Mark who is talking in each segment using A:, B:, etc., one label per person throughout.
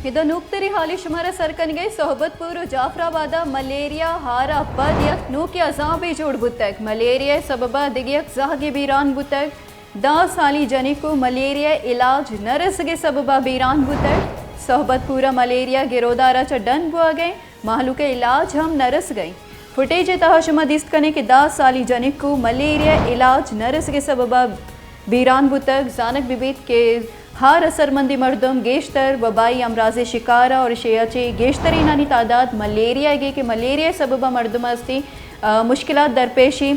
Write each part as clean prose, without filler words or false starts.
A: ಇದು ನೂಕ್ತರಿ ಹಾಲಿ ಶುಮಾರ ಸರ್ಕನ್ಗೆ सोहबतपुर जाफराबाद मलेरिया हारा बद यक नूक अजाबी जोड़ बुतक मलेरिया सबबा दिगयक जागे बीरान बुतक 10 साली जनी को मलेरिया इलाज नरस के सबबा बीरान बुतक सोहबतपुरा मलेरिया गिरोदारा चडन बुआ गए माहलू के इलाज हम नरस गई फुटेज तहशमा दिस्त कने कि 10 साली जनी को मलेरिया इलाज नरस के सबबा बीरान बुतक जानक बिबित के हर असरमंदी मर्दम गेशतर वबाई अमराज शिकारा और शेयाचे गेशतरी नानी तादाद मलेरिया गे कि मलेरिया सबबा मर्दम अस्ती मुश्किलात दरपेशी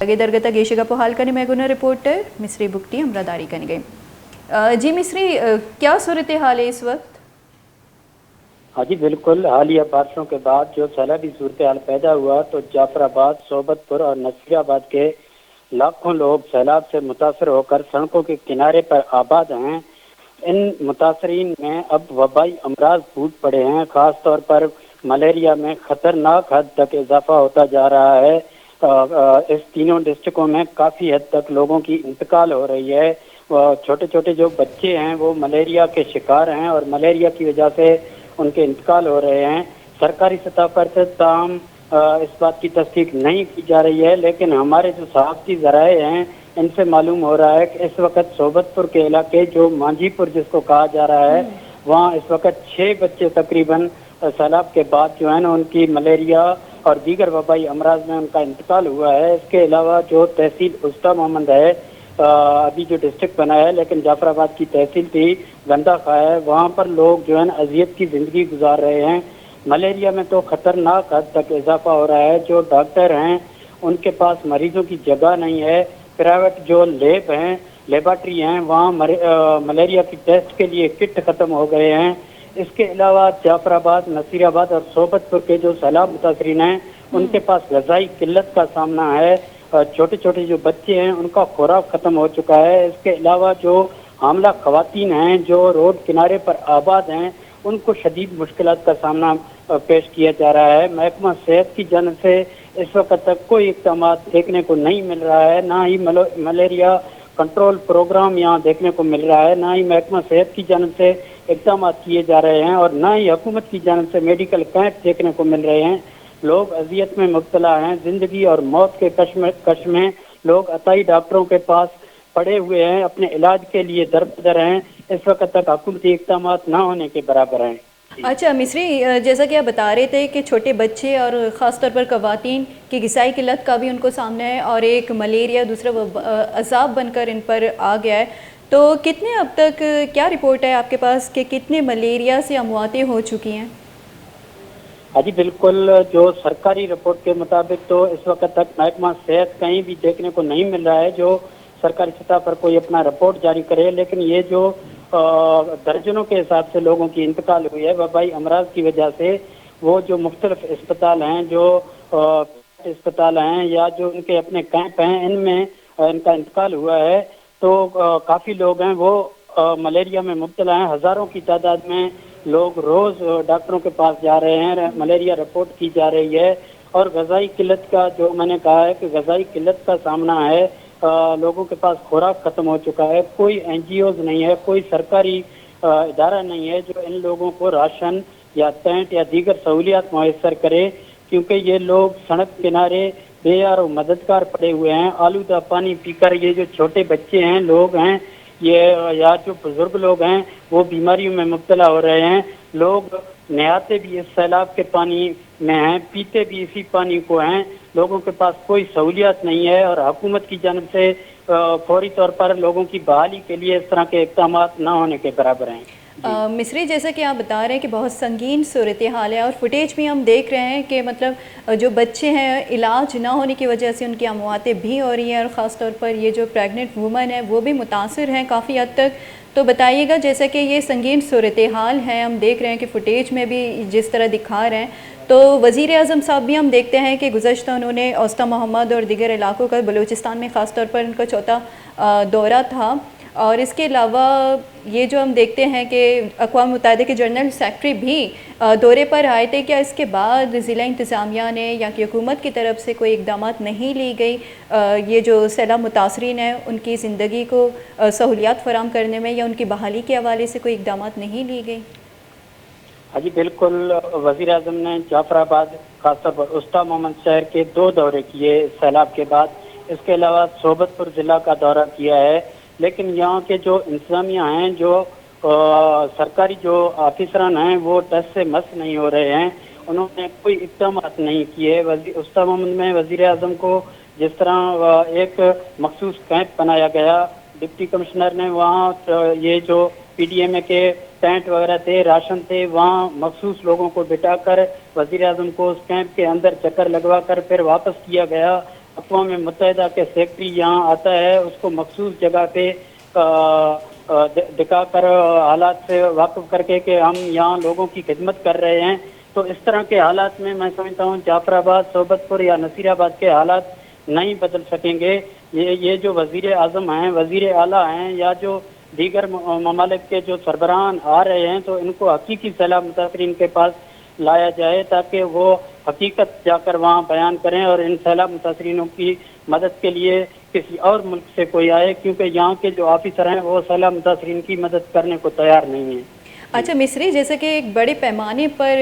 A: आगे दरगता गेशिका पोहाल कने मैगुना रिपोर्टर मिस्री बुकटी अमरादारी कन गई। जी मिस्री, क्या सूरत हाल है इस वक्त?
B: हाँ जी बिल्कुल, हालिया बारिशों के बाद जो सैलाबी सूरत हाल पैदा हुआ तो जाफराबाद, सोहबतपुर और नसीराबाद के लाखों लोग सैलाब से मुतासर होकर सड़कों के किनारे पर आबाद हैं। इन मुतासरीन में अब वबाई अमराज फूट पड़े हैं। ख़ास तौर पर मलेरिया में ख़तरनाक हद तक इजाफा होता जा रहा है। इस तीनों डिस्ट्रिक्टों में काफ़ी हद तक लोगों की इंतकाल हो रही है। छोटे छोटे जो बच्चे हैं वो मलेरिया के शिकार हैं और मलेरिया की वजह से उनके इंतकाल हो रहे हैं। सरकारी सतह पर से ताम इस बात की तस्दीक नहीं की जा रही है, लेकिन हमारे जो सहाफ़ती ज़राए हैं इनसे मालूम हो रहा है कि इस वक्त सोहबतपुर के इलाके जो मांझीपुर जिसको कहा जा रहा है वहाँ इस वक्त 6 बच्चे तकरीबन सैलाब के बाद जो है ना उनकी मलेरिया और दीगर वबाई अमराज में उनका इंतकाल हुआ है। इसके अलावा जो तहसील उस्ता मोहम्मद है, अभी जो डिस्ट्रिक्ट बना है लेकिन जाफराबाद की तहसील थी गंदा खा है, वहाँ पर लोग जो है ना अजियत की ज़िंदगी गुजार रहे हैं। मलेरिया में तो ख़तरनाक हद तक इजाफा हो रहा है। जो डॉक्टर हैं उनके पास मरीजों की जगह नहीं है। प्राइवेट जो लेब हैं, लेबार्ट्री हैं, वहाँ मलेरिया की टेस्ट के लिए किट ख़त्म हो गए हैं। इसके अलावा जाफराबाद, नसीराबाद और सोहबतपुर के जो सैलाब मुतासरीन हैं उनके पास ग़िज़ाई किल्लत का सामना है। छोटे छोटे जो बच्चे हैं उनका खुराक ख़त्म हो चुका है। इसके अलावा जो हामला ख़वातीन हैं जो रोड किनारे पर आबाद हैं उनको शदीद मुश्किलात का सामना पेश किया जा रहा है। महकमा सेहत की जानिब से इस वक्त तक कोई इक़दाम देखने को नहीं मिल रहा है, ना ही मलेरिया कंट्रोल प्रोग्राम यहाँ देखने को मिल रहा है, ना ही महकमा सेहत की जानिब से इक़दाम किए जा रहे हैं और ना ही हुकूमत की जानिब से मेडिकल कैंप देखने को मिल रहे हैं। लोग अजियत में मुब्तला हैं। ज़िंदगी और मौत के कश में लोग अताई डॉक्टरों के पास पड़े हुए हैं, अपने इलाज के लिए दर हैं। इस वक्त तक हुकूमती इक़दाम ना होने के बराबर हैं।
A: अच्छा मिस्री, जैसा कि आप बता रहे थे कि छोटे बच्चे और ख़ास तौर पर ख़वातीन की ग़िज़ाई किल्लत का भी उनको सामना है और एक मलेरिया दूसरा अज़ाब बनकर इन पर आ गया है, तो कितने अब तक क्या रिपोर्ट है आपके पास कि कितने मलेरिया से अमवातें हो चुकी हैं?
B: हाँ जी बिल्कुल, जो सरकारी रिपोर्ट के मुताबिक तो इस वक्त तक महकमा सेहत कहीं भी देखने को नहीं मिल रहा है जो सरकारी सतह पर कोई अपना रिपोर्ट जारी करे। लेकिन ये जो दर्जनों के हिसाब से लोगों की इंतकाल हुई है वबाई अमराज की वजह से, वो जो मुख्तलिफ अस्पताल हैं, जो अस्पताल हैं या जो उनके अपने कैंप हैं, इनमें इनका इंतकाल हुआ है, तो काफ़ी लोग हैं वो मलेरिया में मुब्तला हैं। हज़ारों की तादाद में लोग रोज़ डॉक्टरों के पास जा रहे हैं, मलेरिया रिपोर्ट की जा रही है। और ग़िज़ाई किल्लत का जो मैंने कहा है कि ग़िज़ाई किल्लत का सामना है, लोगों के पास खुराक ख़त्म हो चुका है। कोई NGOs नहीं है, कोई सरकारी इदारा नहीं है जो इन लोगों को राशन या टेंट या दीगर सहूलियात मुयस्सर करे, क्योंकि ये लोग सड़क किनारे बेयार और मददगार पड़े हुए हैं। आलूदा पानी पीकर ये जो छोटे बच्चे हैं, लोग हैं, ये या जो बुजुर्ग लोग हैं वो बीमारियों में मुब्तला हो रहे हैं। लोग नहाते भी इस सैलाब के पानी में हैं, पीते भी इसी पानी को हैं। लोगों के पास कोई सहूलियत नहीं है और हुकूमत की जानिब से फौरी तौर पर लोगों की बहाली के लिए इस तरह के इक़दाम न होने के बराबर हैं।
A: मिस्री, जैसा कि आप बता रहे हैं कि बहुत संगीन सूरत हाल है और फुटेज भी हम देख रहे हैं कि मतलब जो बच्चे हैं इलाज ना होने की वजह से उनकी अमवातें भी हो रही हैं और ख़ास तौर पर ये जो प्रेग्नेंट वुमन है वो भी मुतासर हैं काफ़ी हद तक। तो बताइएगा, जैसा कि ये संगीन सूरत हाल है, हम देख रहे हैं कि फुटेज में भी जिस तरह दिखा रहे हैं, तो वज़ीर आज़म साहब भी हम देखते हैं कि गुज़श्ता उन्होंने औस्ता मोहम्मद और दीगर इलाकों का बलूचिस्तान में ख़ास तौर पर उनका चौथा दौरा था اور اس کے علاوہ یہ جو ہم دیکھتے ہیں کہ اقوام متحدہ کے جنرل سیکرٹری بھی دورے پر آئے تھے، کیا اس کے بعد ضلع انتظامیہ نے یا کہ حکومت کی طرف سے کوئی اقدامات نہیں لی گئی یہ جو سیلاب متاثرین ہیں ان کی زندگی کو سہولیات فراہم کرنے میں یا ان کی بحالی کے حوالے سے کوئی اقدامات نہیں لی گئی؟
B: ہاں جی بالکل، وزیر اعظم نے جعفر آباد خاص طور پر اسٹا محمد شہر کے 2 دورے کیے سیلاب کے بعد، اس کے علاوہ صحبت پور ضلع کا دورہ کیا ہے، لیکن یہاں کے جو انتظامیہ ہیں، جو سرکاری جو آفیسران ہیں، وہ ٹس سے مس نہیں ہو رہے ہیں، انہوں نے کوئی اقدامات نہیں کیے۔ اسٹا محمد میں وزیر اعظم کو جس طرح ایک مخصوص کیمپ بنایا گیا، ڈپٹی کمشنر نے وہاں یہ جو پی ڈی ایم اے کے ٹینٹ وغیرہ تھے، راشن تھے، وہاں مخصوص لوگوں کو بٹھا کر وزیر اعظم کو اس کیمپ کے اندر چکر لگوا کر پھر واپس کیا گیا۔ اقوام متحدہ کے سیکرٹری یہاں آتا ہے، اس کو مخصوص جگہ پہ دکھا کر حالات سے واقف کر کے کہ ہم یہاں لوگوں کی خدمت کر رہے ہیں۔ تو اس طرح کے حالات میں میں سمجھتا ہوں جعفر آباد، صحبت پور یا نصیر آباد کے حالات نہیں بدل سکیں گے۔ یہ جو وزیر اعظم ہیں، وزیر اعلیٰ ہیں، یا جو دیگر ممالک کے جو سربراہان آ رہے ہیں، تو ان کو حقیقی سیلاب متاثرین کے پاس لایا جائے تاکہ وہ حقیقت جا کر وہاں بیان کریں اور ان سیلاب متاثرینوں کی مدد کے لیے کسی اور ملک سے کوئی آئے، کیونکہ یہاں کے جو آفیسر ہیں وہ سیلاب متاثرین کی مدد کرنے کو تیار نہیں ہیں۔
A: اچھا مصری، جیسے کہ ایک بڑے پیمانے پر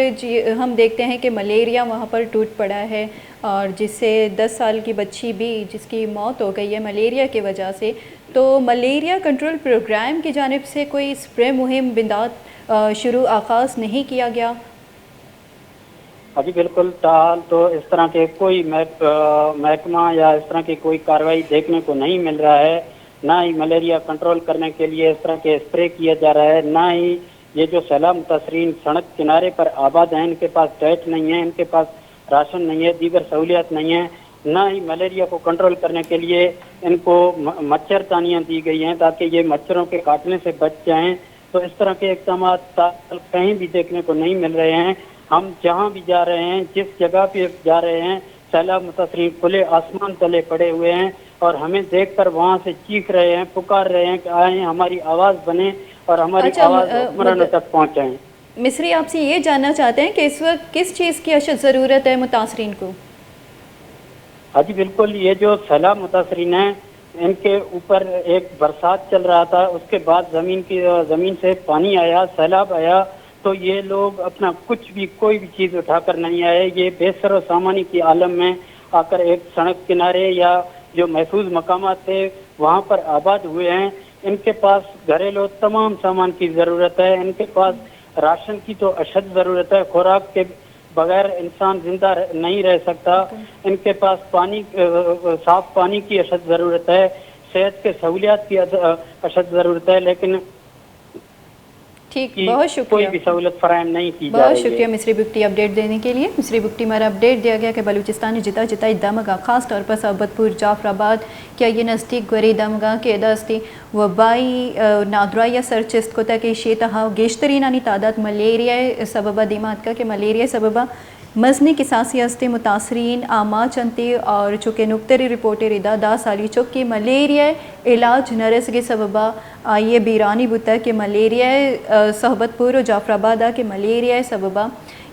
A: ہم دیکھتے ہیں کہ ملیریا وہاں پر ٹوٹ پڑا ہے اور جس سے 10 سال کی بچی بھی جس کی موت ہو گئی ہے ملیریا کی وجہ سے، تو ملیریا کنٹرول پروگرام کی جانب سے کوئی اسپرے مہم بندات آغاز نہیں کیا گیا؟
B: جی بالکل، تاحال تو اس طرح کے کوئی محکمہ یا اس طرح کی کوئی کارروائی دیکھنے کو نہیں مل رہا ہے، نہ ہی ملیریا کنٹرول کرنے کے لیے اس طرح کے اسپرے کیا جا رہا ہے، نہ ہی یہ جو سیلاب متاثرین سڑک کنارے پر آباد ہیں ان کے پاس ٹیٹ نہیں ہے، ان کے پاس راشن نہیں ہے، دیگر سہولیات نہیں ہیں، نہ ہی ملیریا کو کنٹرول کرنے کے لیے ان کو مچھر دانیاں دی گئی ہیں تاکہ یہ مچھروں کے کاٹنے سے بچ جائیں۔ تو اس طرح کے اقدامات کہیں بھی دیکھنے کو نہیں مل رہے ہیں۔ ہم جہاں بھی جا رہے ہیں، جس جگہ پہ جا رہے ہیں، سیلاب متاثرین کھلے آسمان تلے پڑے ہوئے ہیں اور ہمیں دیکھ کر وہاں سے چیخ رہے ہیں، پکار رہے ہیں کہ آئیں ہماری آواز بنے اور ہماری آواز حکمرانوں تک پہنچائیں۔
A: مصری، آپ سے یہ جاننا چاہتے ہیں کہ اس وقت کس چیز کی اشد ضرورت ہے متاثرین کو؟
B: ہاں جی بالکل، یہ جو سیلاب متاثرین ہیں ان کے اوپر ایک برسات چل رہا تھا، اس کے بعد زمین سے پانی آیا، سیلاب آیا، تو یہ لوگ اپنا کچھ بھی کوئی بھی چیز اٹھا کر نہیں آئے، یہ بے سر و سامانی کی عالم میں آ کر ایک سڑک کنارے یا جو محفوظ مقامات تھے وہاں پر آباد ہوئے ہیں۔ ان کے پاس گھریلو تمام سامان کی ضرورت ہے، ان کے پاس راشن کی تو اشد ضرورت ہے، خوراک کے بغیر انسان زندہ نہیں رہ سکتا، ان کے پاس پانی، صاف پانی کی اشد ضرورت ہے، صحت کے سہولیات کی اشد ضرورت ہے، لیکن
A: ٹھیک، بہت شکریہ،
B: کوئی بھی سہولت فراہم نہیں کی جا رہی ہے۔
A: بہت شکریہ مصری بگٹی اپڈیٹ دینے کے لیے۔ مصری بگٹی ہمارا اپڈیٹ دیا گیا کہ بلوچستان جتا جتا دمگا خاص طور پر صحبت پور، جعفر آباد کیا یہ نزدیک گوری دمگا کے دستی وبائی نادرا یا سرچست کو تاکہ شیتہا گیشترین آنی تعداد ملیریا سببہ دیمات کا کہ ملیریا سببہ مزنی کساسی ہستے متاثرین آما چنتی اور چونکہ نکتری رپورٹر ادا 10 سالی چکی ملیریا علاج نرس کے سببہ آئیے بیرانی بتا کہ ملیریا صحبت پور و جعفر آباد کے ملیریا سببہ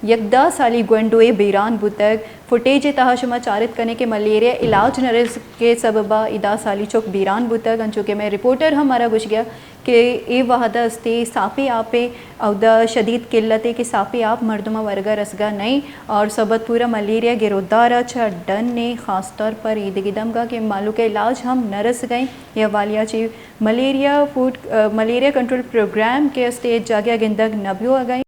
A: یکدا سالی گونڈوئے بیران بتک فوٹیج تہا شما چارت کرنے کے ملیریا علاج نرس کے سببہ ادا سالی چوک بیران بتک انچوکہ میں رپورٹر ہمارا گوش گیا کہ اے وحدہ استے ساپے آپے او دا شدید قلت ہے کہ ساپے آپ مردمہ ورگا رسگا نہیں اور صحبت پورا ملیریا گرودارا چھا ڈن نے خاص طور پر ایدگی دمگا کہ مالو کے علاج ہم نرس گئیں یا والیا چی ملیریا کنٹرول پروگرام کے استے جاگیا گندگ نبیو آگئیں۔